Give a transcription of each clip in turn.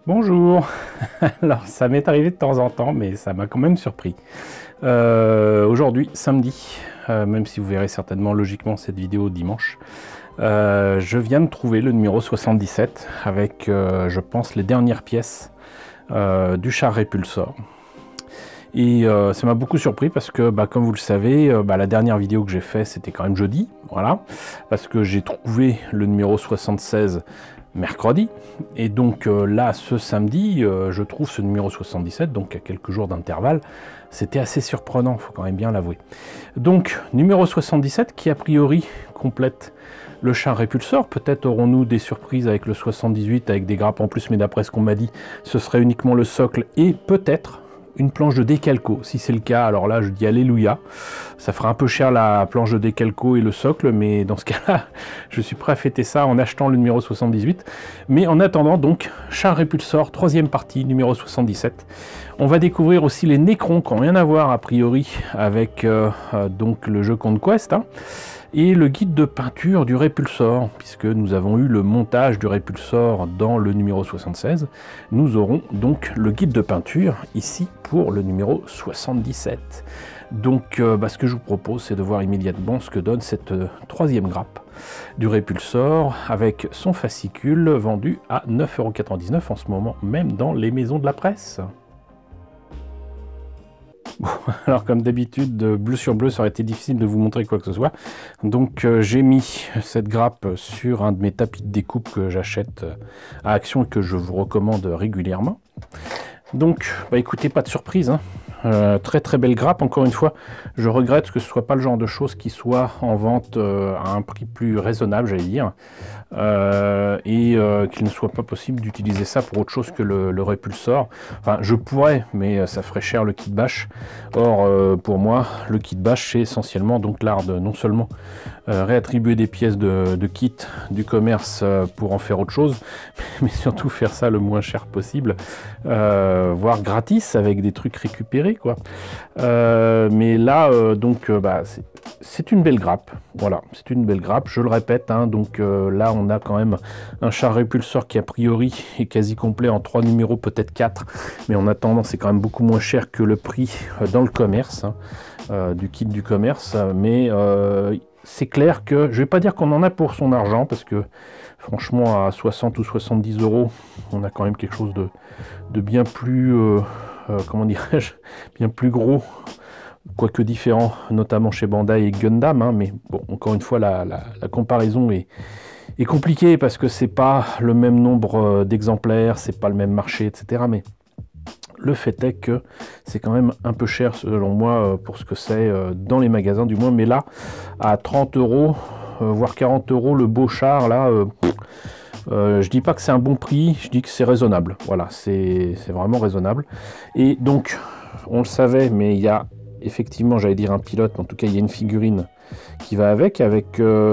Bonjour. Alors ça m'est arrivé de temps en temps, mais ça m'a quand même surpris. Aujourd'hui, samedi, même si vous verrez certainement logiquement cette vidéo dimanche, je viens de trouver le numéro 77 avec, je pense, les dernières pièces du char Repulsor. Et ça m'a beaucoup surpris parce que, comme vous le savez, la dernière vidéo que j'ai fait, c'était quand même jeudi, voilà, parce que j'ai trouvé le numéro 76 mercredi, et donc là, ce samedi, je trouve ce numéro 77, donc à quelques jours d'intervalle. C'était assez surprenant, il faut quand même bien l'avouer. Donc, numéro 77 qui a priori complète le char Repulsor. Peut-être aurons-nous des surprises avec le 78, avec des grappes en plus, mais d'après ce qu'on m'a dit, ce serait uniquement le socle et peut-être une planche de décalco. Si c'est le cas, alors là je dis alléluia. Ça fera un peu cher la planche de décalco et le socle, mais dans ce cas-là, je suis prêt à fêter ça en achetant le numéro 78. Mais en attendant, donc, char Repulsor, troisième partie, numéro 77. On va découvrir aussi les Necrons qui n'ont rien à voir a priori avec donc le jeu Conquest, hein, et le guide de peinture du Repulsor, puisque nous avons eu le montage du Repulsor dans le numéro 76. Nous aurons donc le guide de peinture ici pour le numéro 77. Donc ce que je vous propose, c'est de voir immédiatement ce que donne cette troisième grappe du Repulsor avec son fascicule vendu à 9,99 € en ce moment même dans les maisons de la presse. Bon, alors comme d'habitude, bleu sur bleu, ça aurait été difficile de vous montrer quoi que ce soit. Donc j'ai mis cette grappe sur un de mes tapis de découpe que j'achète à Action et que je vous recommande régulièrement. Donc, écoutez, pas de surprise, hein. Très très belle grappe, encore une fois. Je regrette que ce soit pas le genre de choses qui soit en vente à un prix plus raisonnable, j'allais dire, qu'il ne soit pas possible d'utiliser ça pour autre chose que le Repulsor. Enfin, je pourrais, mais ça ferait cher le kit bash. Or, pour moi, le kit bash, c'est essentiellement donc l'art de non seulement réattribuer des pièces de kit du commerce pour en faire autre chose, mais surtout faire ça le moins cher possible, voire gratis avec des trucs récupérés, quoi. Mais là, c'est une belle grappe. Voilà, c'est une belle grappe, je le répète, hein. Donc là, on a quand même un char Repulsor qui a priori est quasi complet en 3 numéros, peut-être 4, mais en attendant, c'est quand même beaucoup moins cher que le prix dans le commerce, hein, du kit du commerce, mais c'est clair que, je vais pas dire qu'on en a pour son argent, parce que franchement à 60 ou 70 €, on a quand même quelque chose de bien plus, comment dirais-je, bien plus gros, quoique différent, notamment chez Bandai et Gundam, hein, mais bon, encore une fois, la comparaison est compliquée, parce que c'est pas le même nombre d'exemplaires, c'est pas le même marché, etc. Mais le fait est que c'est quand même un peu cher selon moi pour ce que c'est dans les magasins du moins, mais là à 30 €, voire 40 €, le beau char là, je dis pas que c'est un bon prix, je dis que c'est raisonnable. Voilà, c'est vraiment raisonnable. Et donc on le savait, mais il y a effectivement, j'allais dire un pilote, en tout cas il y a une figurine qui va avec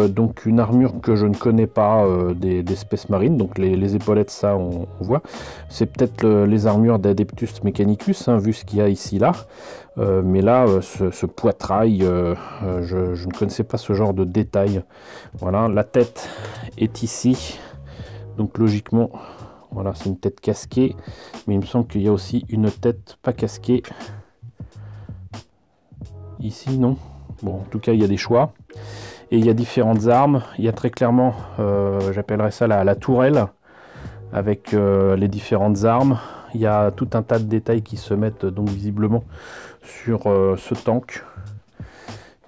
donc une armure que je ne connais pas d'espèces marines, donc les épaulettes, ça on voit, c'est peut-être les armures d'Adeptus Mechanicus, hein, vu ce qu'il y a ici là, mais là ce poitrail, je ne connaissais pas ce genre de détail. Voilà, la tête est ici, donc logiquement voilà, c'est une tête casquée, mais il me semble qu'il y a aussi une tête pas casquée ici, non? Bon, en tout cas, il y a des choix. Et il y a différentes armes. Il y a très clairement, j'appellerais ça la tourelle, avec les différentes armes. Il y a tout un tas de détails qui se mettent donc visiblement sur ce tank.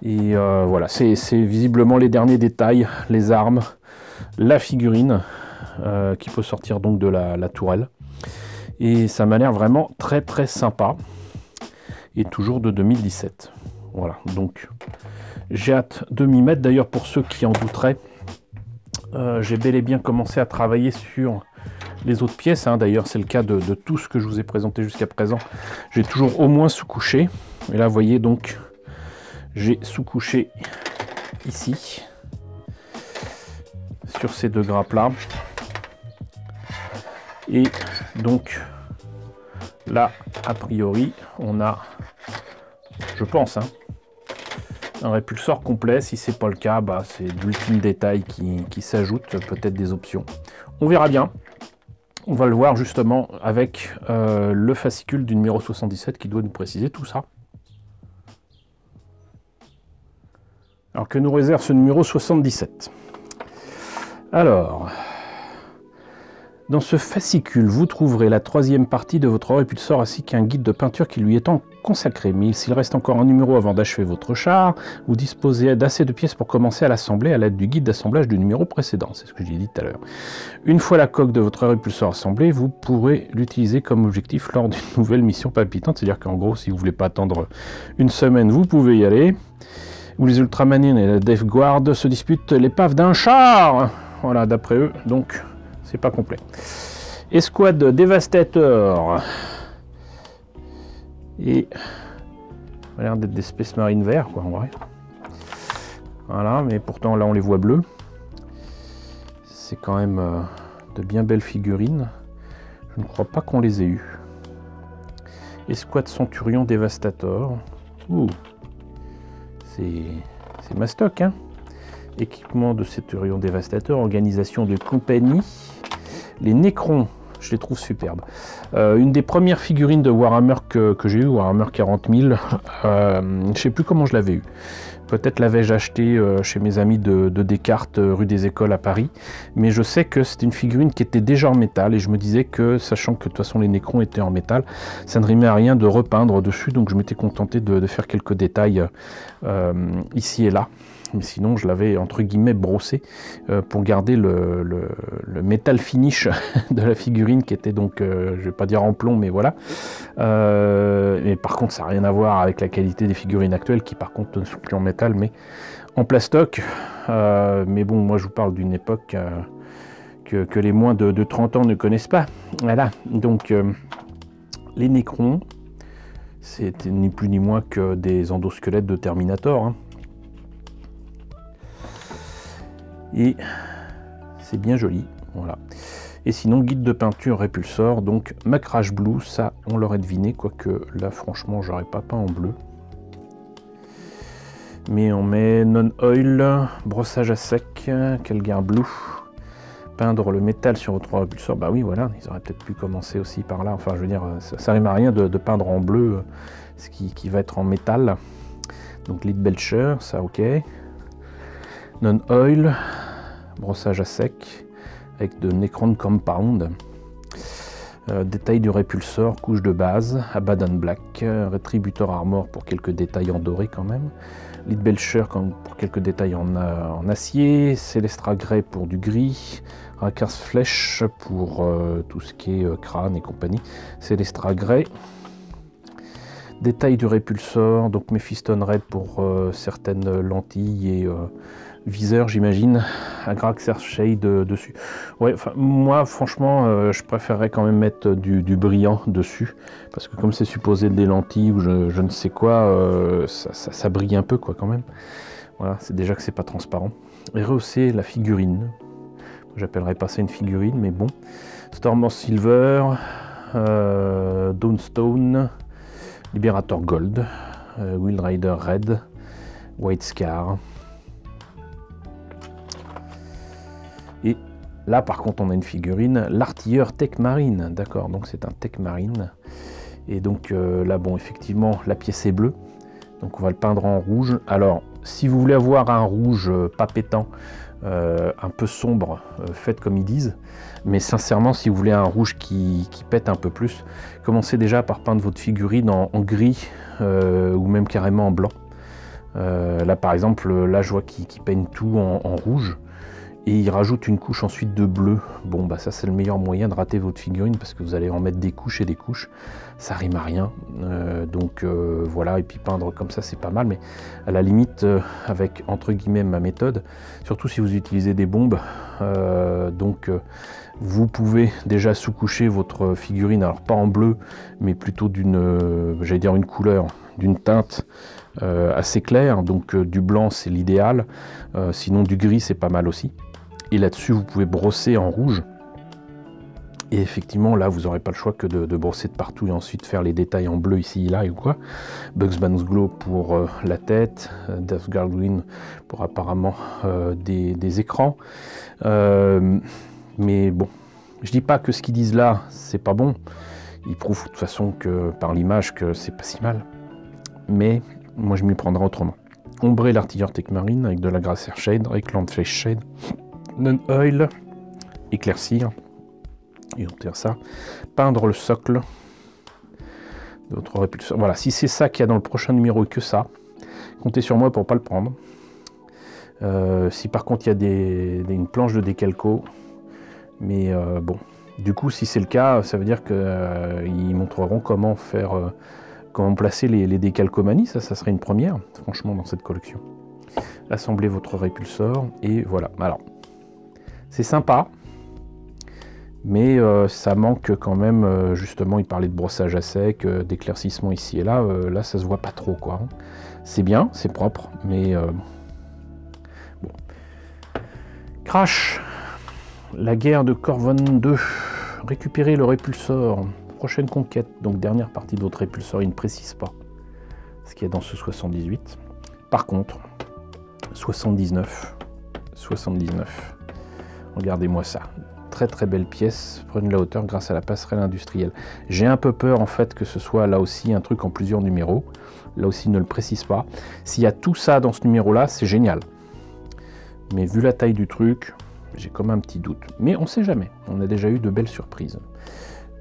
Et voilà, c'est visiblement les derniers détails, les armes, la figurine, qui peut sortir donc de la tourelle. Et ça m'a l'air vraiment très très sympa. Et toujours de 2017. Voilà, donc j'ai hâte de m'y mettre. D'ailleurs, pour ceux qui en douteraient, j'ai bel et bien commencé à travailler sur les autres pièces, hein. D'ailleurs, c'est le cas de tout ce que je vous ai présenté jusqu'à présent. J'ai toujours au moins sous-couché. Et là, vous voyez, donc, j'ai sous-couché ici, sur ces deux grappes-là. Et donc, là, a priori, on a, je pense, hein, un Repulsor complet. Si c'est pas le cas, c'est de l'ultime détail qui s'ajoute, peut-être des options. On verra bien. on va le voir justement avec le fascicule du numéro 77 qui doit nous préciser tout ça. Alors que nous réserve ce numéro 77? Alors, dans ce fascicule, vous trouverez la troisième partie de votre répulsor ainsi qu'un guide de peinture qui lui est consacré. Mais s'il reste encore un numéro avant d'achever votre char, vous disposez d'assez de pièces pour commencer à l'assembler à l'aide du guide d'assemblage du numéro précédent. C'est ce que j'ai dit tout à l'heure. Une fois la coque de votre répulsor assemblée, vous pourrez l'utiliser comme objectif lors d'une nouvelle mission palpitante. C'est-à-dire qu'en gros, si vous ne voulez pas attendre une semaine, vous pouvez y aller. Où les Ultramarines et la Death Guard se disputent l'épave d'un char. Voilà, d'après eux, donc c'est pas complet. Escouade Devastator. Et ça a l'air d'être des Space Marines verts, quoi, en vrai. Voilà, mais pourtant là on les voit bleus. C'est quand même de bien belles figurines. Je ne crois pas qu'on les ait eues. Escouade Centurion Devastator. Ouh. C'est ma stock, hein. Équipement de Centurion Dévastateur, organisation de compagnie. Les Nécrons, je les trouve superbes. Une des premières figurines de Warhammer que j'ai eu, Warhammer 40 000, je ne sais plus comment je l'avais eu. Peut-être l'avais-je acheté chez mes amis de Descartes, rue des Écoles à Paris. Mais je sais que c'était une figurine qui était déjà en métal. Et je me disais que, sachant que de toute façon les Nécrons étaient en métal, ça ne rimait à rien de repeindre dessus. Donc je m'étais contenté de faire quelques détails ici et là. Mais sinon, je l'avais entre guillemets brossé pour garder le métal finish de la figurine qui était donc, je vais pas dire en plomb, mais voilà. Mais par contre, ça n'a rien à voir avec la qualité des figurines actuelles qui par contre ne sont plus en métal, mais en plastoc. Mais bon, moi je vous parle d'une époque que les moins de 30 ans ne connaissent pas. Voilà, donc les Nécrons, c'était ni plus ni moins que des endosquelettes de Terminator, hein. Et c'est bien joli, voilà. Et sinon, guide de peinture répulsor, donc Macrash Blue, ça on l'aurait deviné, quoique là franchement j'aurais pas peint en bleu. Mais on met non-oil, brossage à sec, Calgar Blue, peindre le métal sur votre répulsor, bah oui voilà, ils auraient peut-être pu commencer aussi par là, enfin je veux dire, ça rime à rien de peindre en bleu ce qui va être en métal. Donc Lead Belcher, ça ok. Non-oil, brossage à sec, avec de Necron Compound. Détail du répulsor, couche de base, Abaddon Black, Rétributeur Armor pour quelques détails en doré quand même. Lead Belcher pour quelques détails en acier, Celestra Grey pour du gris, Rakars Flèche pour tout ce qui est crâne et compagnie, Celestra Grey. Détail du répulsor, donc Mephiston Red pour certaines lentilles et viseur, j'imagine, Agraxer Shade dessus. Ouais, enfin, moi, franchement, je préférerais quand même mettre du brillant dessus, parce que comme c'est supposé des lentilles ou je ne sais quoi, ça brille un peu, quoi, quand même. Voilà, c'est déjà que c'est pas transparent. Et rehausser la figurine. J'appellerais pas ça une figurine, mais bon. Storm of Silver, Dawnstone, Liberator Gold, Wild Rider Red, White Scar. Et là par contre on a une figurine, l'artilleur Tech Marine, d'accord, donc c'est un Tech Marine. Et donc là bon effectivement la pièce est bleue, donc on va le peindre en rouge. Alors si vous voulez avoir un rouge pas pétant, un peu sombre, faites comme ils disent. Mais sincèrement si vous voulez un rouge qui pète un peu plus, commencez déjà par peindre votre figurine en gris ou même carrément en blanc. Là par exemple, là je vois qu'ils peignent tout en rouge. Et il rajoute une couche ensuite de bleu. Bon, bah ça c'est le meilleur moyen de rater votre figurine parce que vous allez en mettre des couches et des couches. Ça rime à rien. Donc voilà, et puis peindre comme ça c'est pas mal. Mais à la limite, avec entre guillemets ma méthode, surtout si vous utilisez des bombes, vous pouvez déjà sous-coucher votre figurine. Alors pas en bleu, mais plutôt d'une, j'allais dire une couleur, d'une teinte assez claire. Donc du blanc c'est l'idéal. Sinon du gris c'est pas mal aussi. Et là-dessus, vous pouvez brosser en rouge. Et effectivement, là, vous n'aurez pas le choix que de brosser de partout et ensuite faire les détails en bleu ici, là ou quoi. Bugs Ban's Glow pour la tête. Death Guard Wing pour apparemment des écrans. Mais bon, Je dis pas que ce qu'ils disent là, c'est pas bon. Ils prouvent de toute façon que par l'image que c'est pas si mal. Mais moi je m'y prendrai autrement. Ombrer l'artilleur Techmarine avec de la Grass Air Shade, avec Landflesh Shade, Non Oil, éclaircir, et on tire ça. Peindre le socle. D'autres répulseurs. Voilà, si c'est ça qu'il y a dans le prochain numéro et que ça, comptez sur moi pour pas le prendre. Si par contre il y a une planche de décalco, mais bon, du coup si c'est le cas, ça veut dire qu'ils montreront comment faire, comment placer les décalcomanies, ça serait une première, franchement, dans cette collection. Assemblez votre répulsor, et voilà. Alors, c'est sympa, mais ça manque quand même, justement, il parlait de brossage à sec, d'éclaircissement ici et là, là ça se voit pas trop, quoi. C'est bien, c'est propre, mais... bon. Crash, la guerre de Corvon 2, récupérer le répulsor, prochaine conquête, donc dernière partie de votre répulsor, il ne précise pas ce qu'il y a dans ce 78. Par contre, 79, regardez-moi ça, très très belle pièce, prenez la hauteur grâce à la passerelle industrielle. J'ai un peu peur en fait que ce soit là aussi un truc en plusieurs numéros, là aussi il ne le précise pas. S'il y a tout ça dans ce numéro là, c'est génial. Mais vu la taille du truc, j'ai comme un petit doute. Mais on ne sait jamais, on a déjà eu de belles surprises.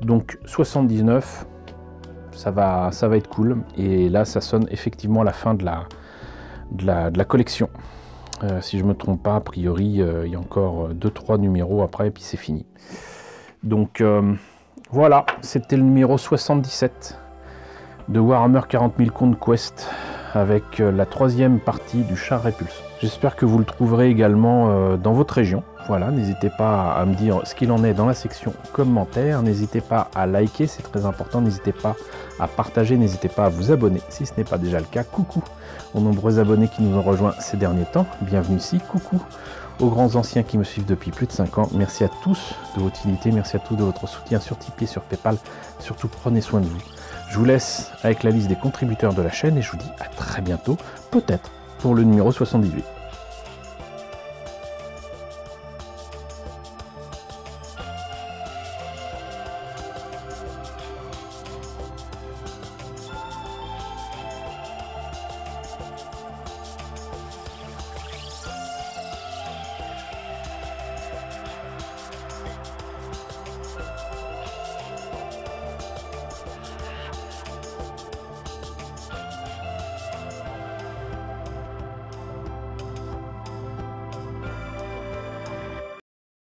Donc 79, ça va être cool. Et là, ça sonne effectivement la fin de la collection. Si je ne me trompe pas, a priori, il y a encore 2-3 numéros après, et puis c'est fini. Donc voilà, c'était le numéro 77 de Warhammer 40 000 Conquest, avec la troisième partie du char Répulse. J'espère que vous le trouverez également dans votre région. Voilà, n'hésitez pas à me dire ce qu'il en est dans la section commentaires. N'hésitez pas à liker, c'est très important. N'hésitez pas à partager, n'hésitez pas à vous abonner si ce n'est pas déjà le cas. Coucou aux nombreux abonnés qui nous ont rejoints ces derniers temps. Bienvenue ici. Coucou aux grands anciens qui me suivent depuis plus de 5 ans. Merci à tous de votre utilité, merci à tous de votre soutien sur Tipeee, sur Paypal. Surtout, prenez soin de vous. Je vous laisse avec la liste des contributeurs de la chaîne et je vous dis à très bientôt, peut-être pour le numéro 78.